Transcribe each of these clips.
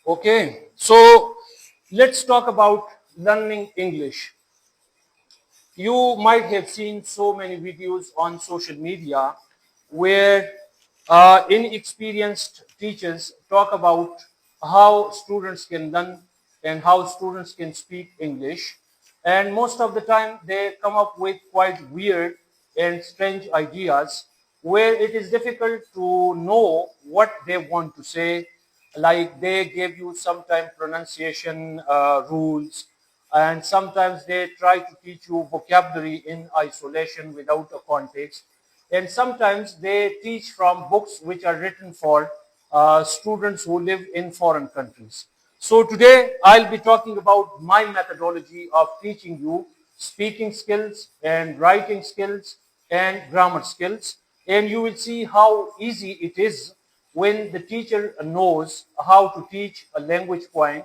Okay, so let's talk about learning English. You might have seen so many videos on social media where inexperienced teachers talk about how students can learn and how students can speak English. And most of the time, they come up with quite weird and strange ideas where it is difficult to know what they want to say. Like they give you sometimes pronunciation rules, and sometimes they try to teach you vocabulary in isolation without a context, and sometimes they teach from books which are written for students who live in foreign countries. So today I'll be talking about my methodology of teaching you speaking skills and writing skills and grammar skills, and you will see how easy it is when the teacher knows how to teach a language point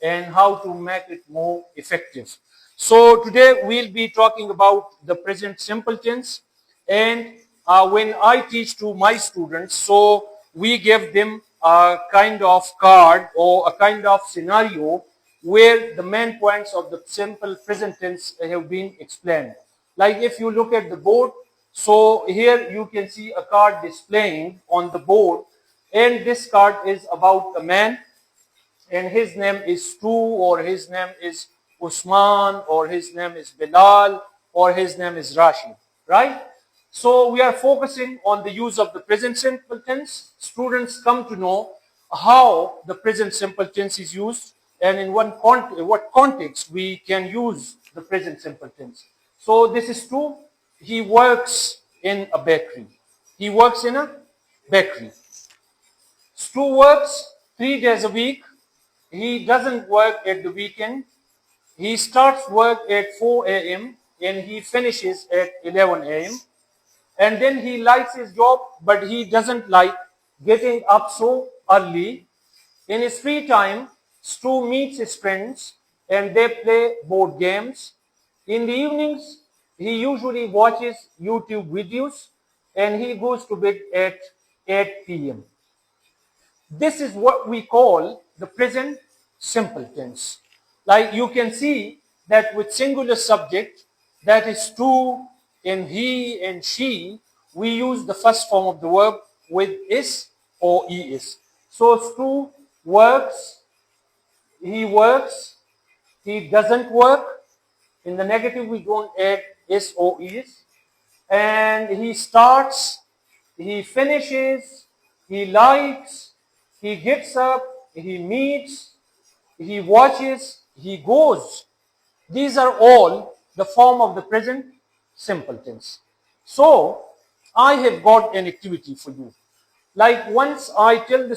and how to make it more effective. So today we'll be talking about the present simple tense, and when I teach to my students, so we give them a kind of card or a kind of scenario where the main points of the simple present tense have been explained. Like if you look at the board, so here you can see a card displaying on the board, and this card is about a man, and his name is Stu, or his name is Usman, or his name is Bilal, or his name is Rashid, right? So we are focusing on the use of the present simple tense. Students come to know how the present simple tense is used and in what context we can use the present simple tense. So this is Stu. He works in a bakery. He works in a bakery. Stu works 3 days a week. He doesn't work at the weekend. He starts work at 4 a.m. and he finishes at 11 a.m. And then he likes his job, but he doesn't like getting up so early. In his free time, Stu meets his friends and they play board games. In the evenings, he usually watches YouTube videos and he goes to bed at 8 p.m. This is what we call the present simple tense. Like you can see that with singular subject, that is true in he and she, we use the first form of the verb with is or is. So Stu works, he works, he doesn't work. In the negative, we don't add is or is. And he starts, he finishes, he likes, he gets up, he meets, he watches, he goes. These are all the form of the present simple tense. So, I have got an activity for you. Like once I tell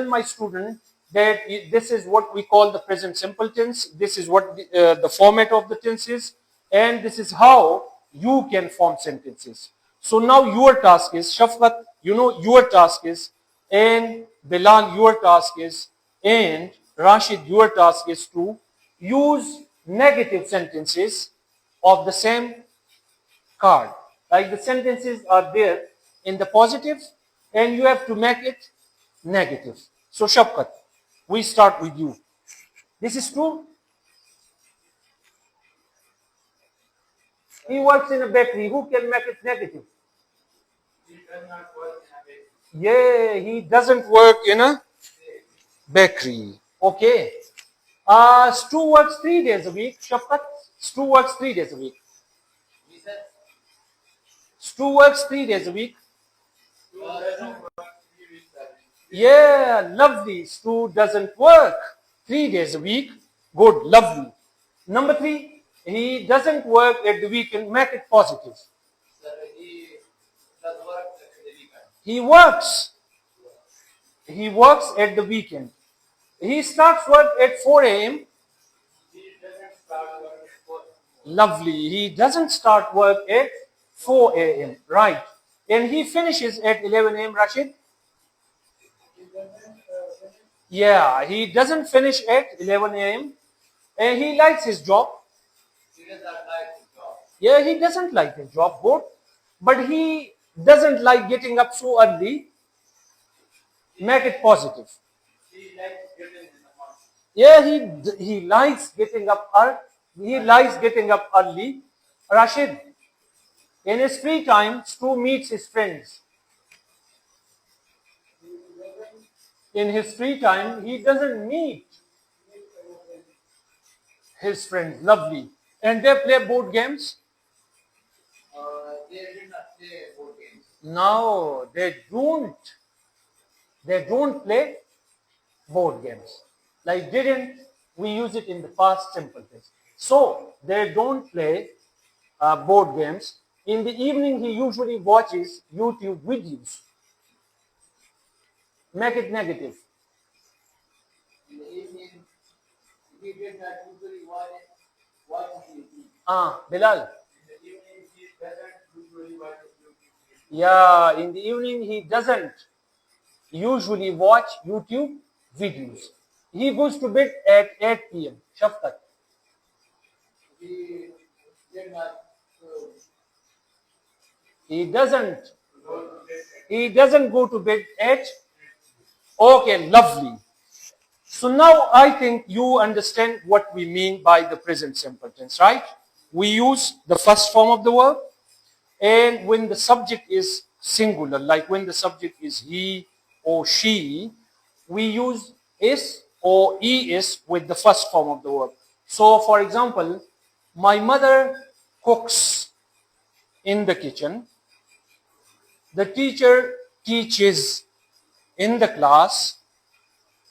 my student that this is what we call the present simple tense, this is what the format of the tense is, and this is how you can form sentences. So now your task is, Shafqat, your task is, and Bilal, your task is, and Rashid, your task is to use negative sentences of the same card. Like the sentences are there in the positive and you have to make it negative. So Shafqat, we start with you. This is true. He works in a bakery. Who can make it negative? Yeah, he doesn't work in a bakery. Okay. Stu works 3 days a week. Shafqat, Stu works 3 days a week. Stu works 3 days a week. Yeah, lovely. Stu doesn't work 3 days a week. Good, lovely. Number three, he doesn't work at the weekend. Make it positive. He works. He works at the weekend. He starts work at 4 a.m. Lovely. He doesn't start work at 4 a.m. Right. And he finishes at 11 a.m. Rashid? Yeah, he doesn't finish at 11 a.m. And he likes his job. Yeah, he doesn't like his job, good. But he doesn't like getting up so early. Make it positive. Yeah, he likes getting up early. He likes getting up early. Rashid, in his free time, Stu meets his friends. In his free time, he doesn't meet his friends. Lovely. And they play board games? No, they don't. They don't play board games. Like didn't, we use it in the past simple tense. So they don't play board games. In the evening, he usually watches YouTube videos. Make it negative. Bilal. Yeah, in the evening he doesn't usually watch YouTube videos. He goes to bed at 8 p.m. Shafqat. He doesn't. He doesn't go to bed at. Okay, lovely. So now I think you understand what we mean by the present simple tense, right? We use the first form of the verb, and when the subject is singular, like when the subject is he or she, we use is or es with the first form of the verb. So, for example, my mother cooks in the kitchen. The teacher teaches in the class.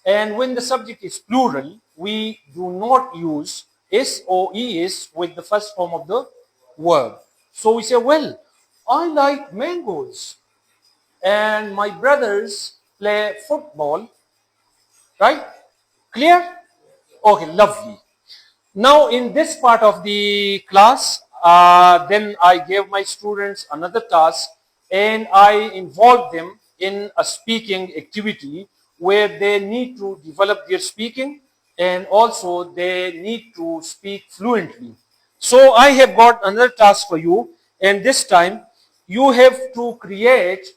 And when the subject is plural, we do not use is or es with the first form of the verb. So we say, well, I like mangoes and my brothers play football, right? Clear? Okay, lovely. Now in this part of the class, then I gave my students another task and I involved them in a speaking activity where they need to develop their speaking and also they need to speak fluently. So I have got another task for you, and this time you have to create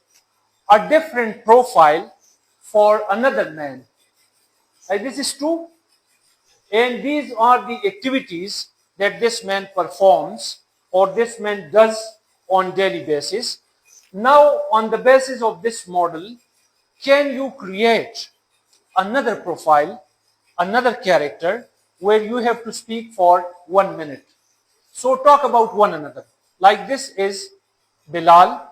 a different profile for another man. This is true. And these are the activities that this man performs or this man does on daily basis. Now, on the basis of this model, can you create another profile, another character where you have to speak for 1 minute? So talk about one another. Like this is Bilal.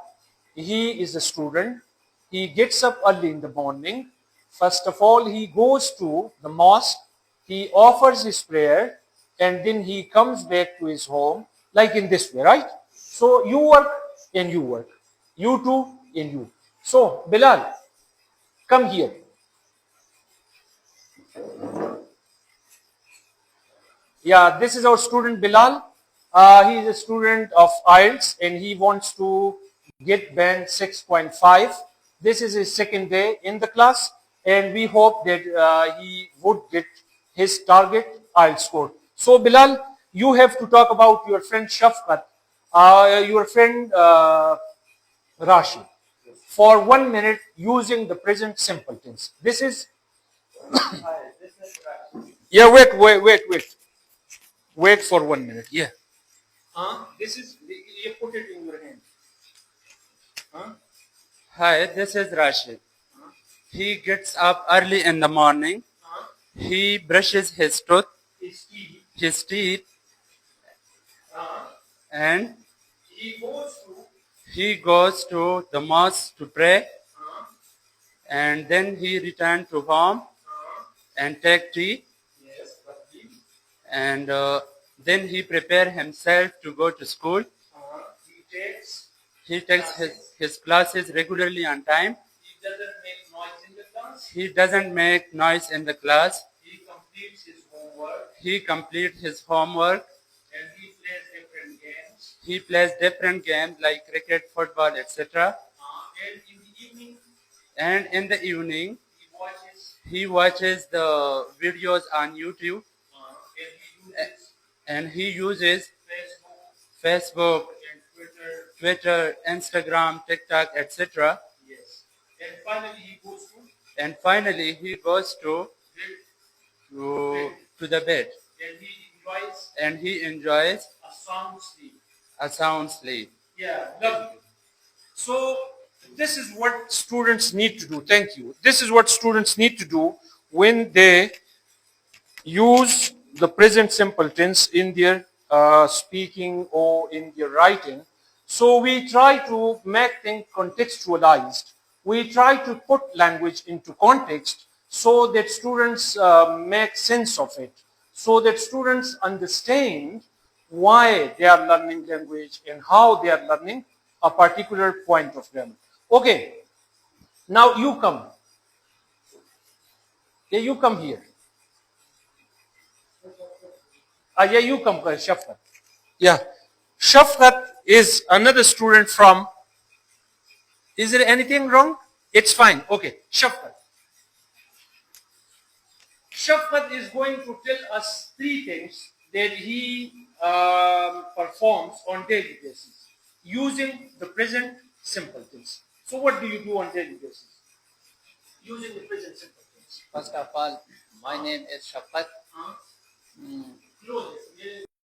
He is a student. He gets up early in the morning. First of all, he goes to the mosque. He offers his prayer and then he comes back to his home like in this way, right? So you work and you work. You too and you. So Bilal, come here. Yeah, this is our student Bilal. He is a student of IELTS and he wants to get band 6.5. This is his second day in the class and we hope that he would get his target IELTS score. So Bilal, you have to talk about your friend Shafqat, your friend Rashid for 1 minute using the present simple tense. This is, yeah, wait for 1 minute. Yeah. This is, you put it in your hand. Hi, this is Rashid. He gets up early in the morning. He brushes his tooth, his teeth, and he goes to the mosque to pray. And then he returns to home and take tea. And then he prepare himself to go to school. He takes his classes regularly on time. He doesn't make noise in the class. He completes his homework. He plays different games like cricket, football, etc. And in the evening, he watches the videos on YouTube and he uses Facebook, Twitter, Instagram, TikTok, etc. And finally, he goes to to the bed, and he enjoys a a sound sleep. sound sleep. Yeah, lovely. So this is what students need to do. Thank you. This is what students need to do when they use the present simple tense in their speaking or in their writing. So we try to make things contextualized. We try to put language into context so that students make sense of it, so that students understand why they are learning language and how they are learning a particular point of grammar. Okay, now you come. Yeah, you come here. Yeah, you come, Shafqat. Yeah. Shafqat is another student from. Is there anything wrong? It's fine. Okay. Shafqat. Shafqat is going to tell us three things that he performs on daily basis using the present simple tense. So what do you do on daily basis? Using the present simple tense. First of all, my name is Shafqat.